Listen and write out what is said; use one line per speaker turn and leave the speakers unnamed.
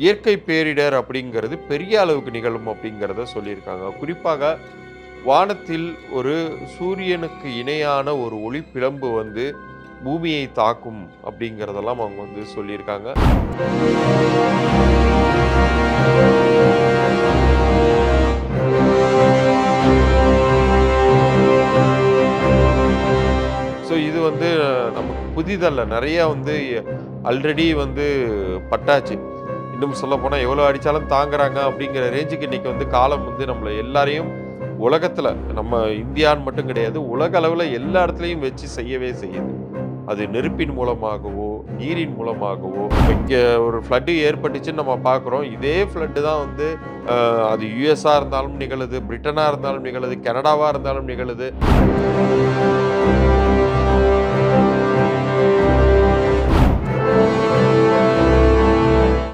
இயற்கை பேரிடர் அப்படிங்கிறது பெரிய அளவுக்கு நிகழும் அப்படிங்கிறத சொல்லியிருக்காங்க. குறிப்பாக வானத்தில் ஒரு சூரியனுக்கு இணையான ஒரு ஒளி பிழம்பு வந்து பூமியை தாக்கும் அப்படிங்கிறதெல்லாம் அவங்க வந்து சொல்லியிருக்காங்க. ஸோ இது வந்து நமக்கு புதிதல்ல. நெறையா வந்து ஆல்ரெடி வந்து பட்டாச்சு. இன்னும் சொல்லப்போனா எவ்வளோ அடிச்சாலும் தாங்குறாங்க அப்படிங்கிற ரேஞ்சுக்கு இன்னைக்கு வந்து காலம் வந்து நம்மள எல்லாரையும் உலகத்துல, நம்ம இந்தியான்னு மட்டும் கிடையாது, உலக அளவுல எல்லா இடத்துலயும் வச்சு செய்யவே செய்யுது. அது நெருப்பின் மூலமாகவோ, நீரின் மூலமாகவோ, இப்ப இங்க ஒரு ஃப்ளட் ஏற்பட்டுச்சுன்னு நம்ம பார்க்குறோம். இதே ஃப்ளட் தான் வந்து அது யுஎஸ்ஸா இருந்தாலும் நிகழுது, பிரிட்டனா இருந்தாலும் நிகழுது, கனடாவா இருந்தாலும் நிகழுது.